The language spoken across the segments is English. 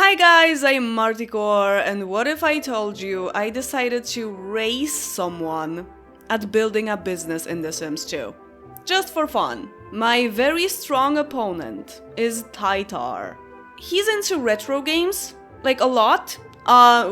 Hi guys, I'm Marticore, and what if I told you I decided to race someone at building a business in The Sims 2? Just for fun. My very strong opponent is Titar. He's into retro games, like a lot,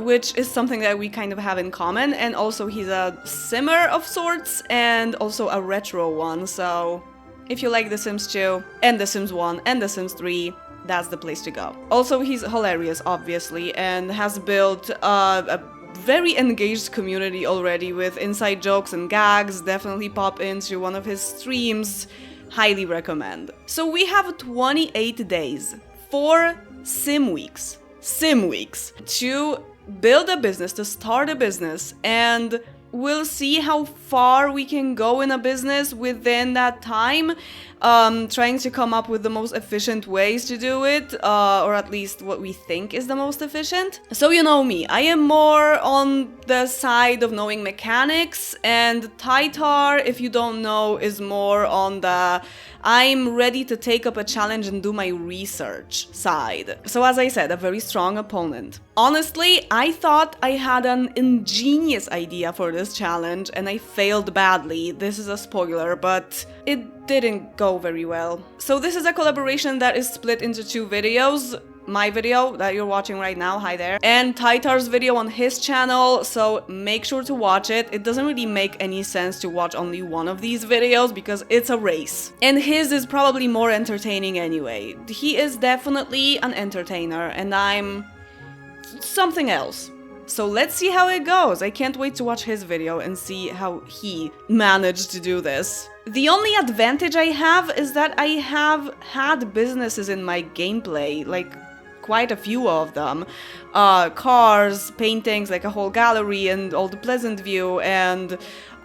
which is something that we kind of have in common, and also he's a simmer of sorts, and also a retro one, so if you like The Sims 2, and The Sims 1, and The Sims 3, that's the place to go. Also, he's hilarious, obviously, and has built a very engaged community already with inside jokes and gags. Definitely pop into one of his streams. Highly recommend. So we have 28 days, 4 sim weeks, to build a business, to start a business, and we'll see how far we can go in a business within that time, trying to come up with the most efficient ways to do it, or at least what we think is the most efficient. So you know me, I am more on the side of knowing mechanics, and Titar, if you don't know, is more on the I'm ready to take up a challenge and do my research side. So as I said, a very strong opponent. Honestly, I thought I had an ingenious idea for this challenge and I failed badly. This is a spoiler, but it didn't go very well. So this is a collaboration that is split into 2 videos. My video that you're watching right now, hi there, and Titar's video on his channel, so make sure to watch it. It doesn't really make any sense to watch only one of these videos because it's a race. And his is probably more entertaining anyway. He is definitely an entertainer and I'm something else. So let's see how it goes. I can't wait to watch his video and see how he managed to do this. The only advantage I have is that I have had businesses in my gameplay, like quite a few of them. Cars, paintings, like a whole gallery and all the Pleasant View, and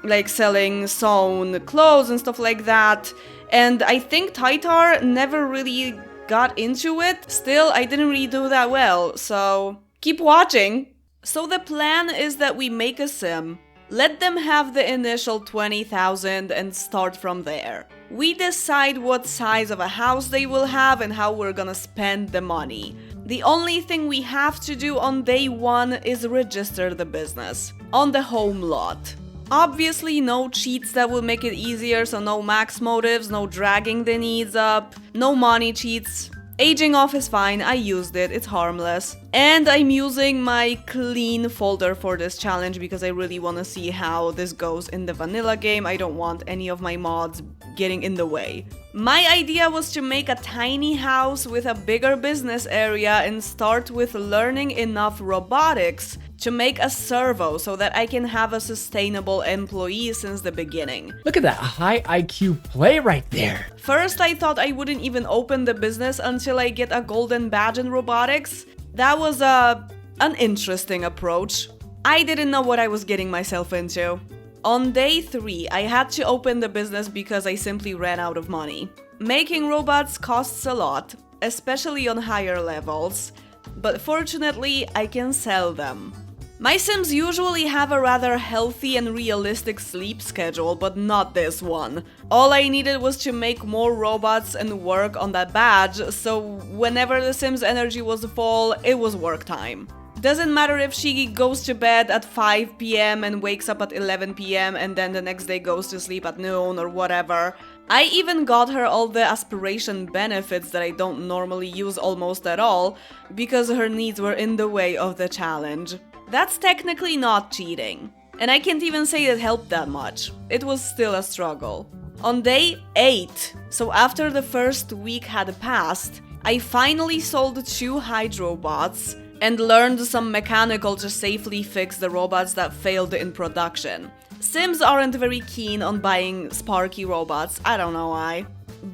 like selling sewn clothes and stuff like that. And I think Titar never really got into it. Still, I didn't really do that well, so keep watching. So the plan is that we make a sim, let them have the initial 20,000 and start from there. We decide what size of a house they will have and how we're gonna spend the money. The only thing we have to do on day 1 is register the business on the home lot. Obviously no cheats that will make it easier, so no max motives, no dragging the needs up, no money cheats. Aging off is fine, I used it, it's harmless. And I'm using my clean folder for this challenge because I really want to see how this goes in the vanilla game. I don't want any of my mods getting in the way. My idea was to make a tiny house with a bigger business area and start with learning enough robotics to make a servo so that I can have a sustainable employee since the beginning. Look at that high IQ play right there. First, I thought I wouldn't even open the business until I get a golden badge in robotics. That was an interesting approach. I didn't know what I was getting myself into. On day 3, I had to open the business because I simply ran out of money. Making robots costs a lot, especially on higher levels, but fortunately I can sell them. My Sims usually have a rather healthy and realistic sleep schedule, but not this one. All I needed was to make more robots and work on that badge, so whenever the Sims' energy was full, it was work time. Doesn't matter if she goes to bed at 5 PM and wakes up at 11 PM and then the next day goes to sleep at noon or whatever. I even got her all the aspiration benefits that I don't normally use almost at all, because her needs were in the way of the challenge. That's technically not cheating. And I can't even say it helped that much. It was still a struggle. On day 8, so after the first week had passed, I finally sold 2 Hydrobots and learned some mechanical to safely fix the robots that failed in production. Sims aren't very keen on buying sparky robots, I don't know why.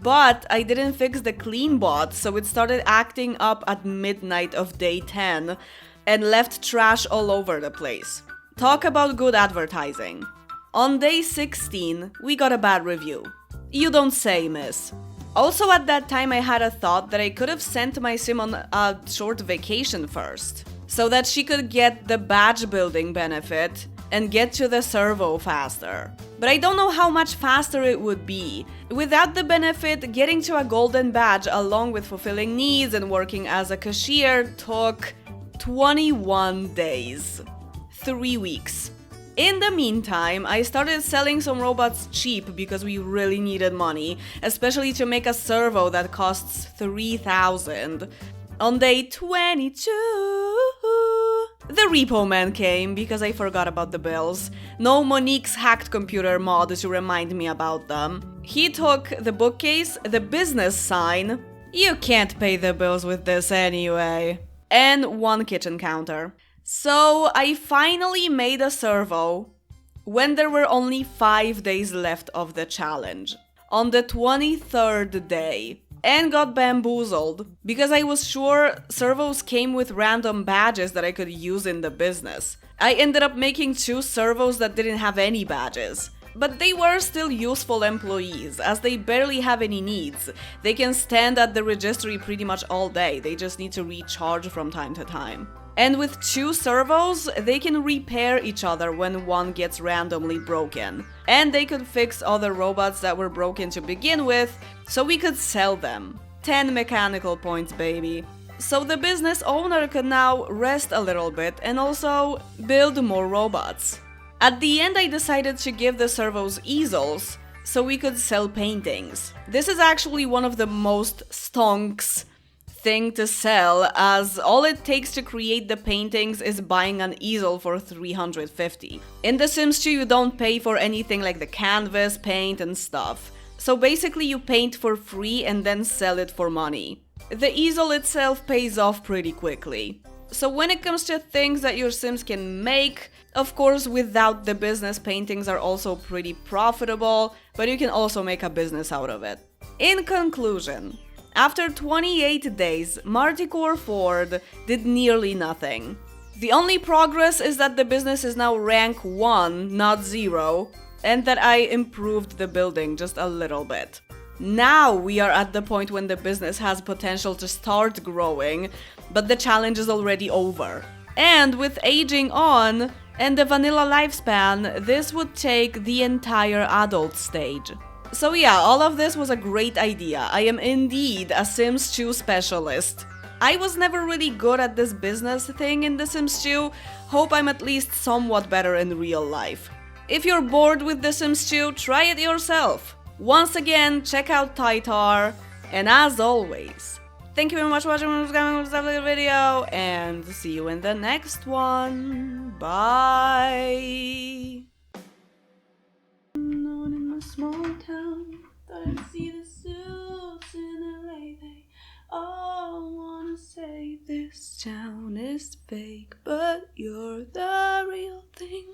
But I didn't fix the clean bot, so it started acting up at midnight of day 10 and left trash all over the place. Talk about good advertising. On day 16, we got a bad review. You don't say, miss. Also at that time I had a thought that I could have sent my sim on a short vacation first, so that she could get the badge building benefit, and get to the servo faster. But I don't know how much faster it would be. Without the benefit, getting to a golden badge along with fulfilling needs and working as a cashier took 21 days. 3 weeks. In the meantime, I started selling some robots cheap because we really needed money, especially to make a servo that costs 3,000. On day 22, the repo man came because I forgot about the bills. No Monique's hacked computer mod to remind me about them. He took the bookcase, the business sign, you can't pay the bills with this anyway, and one kitchen counter. So I finally made a servo when there were only 5 days left of the challenge, on the 23rd day, and got bamboozled because I was sure servos came with random badges that I could use in the business. I ended up making 2 servos that didn't have any badges. But they were still useful employees, as they barely have any needs. They can stand at the registry pretty much all day, they just need to recharge from time to time. And with 2 servos, they can repair each other when one gets randomly broken. And they could fix other robots that were broken to begin with, so we could sell them. 10 mechanical points, baby. So the business owner could now rest a little bit and also build more robots. At the end, I decided to give the servos easels so we could sell paintings. This is actually one of the most stonks thing to sell, as all it takes to create the paintings is buying an easel for 350. In The Sims 2, you don't pay for anything like the canvas, paint and stuff. So basically you paint for free and then sell it for money. The easel itself pays off pretty quickly. So when it comes to things that your Sims can make, of course without the business, paintings are also pretty profitable, but you can also make a business out of it. In conclusion, after 28 days, Marticore Ford did nearly nothing. The only progress is that the business is now rank 1, not 0, and that I improved the building just a little bit. Now we are at the point when the business has potential to start growing, but the challenge is already over. And with aging on and the vanilla lifespan, this would take the entire adult stage. So yeah, all of this was a great idea. I am indeed a Sims 2 specialist. I was never really good at this business thing in The Sims 2, hope I'm at least somewhat better in real life. If you're bored with The Sims 2, try it yourself. Once again, check out Titar, and as always, thank you very much for watching the video, and see you in the next one. Bye! Small town, thought I'd see the suits in LA. They all wanna say this town is fake, but you're the real thing.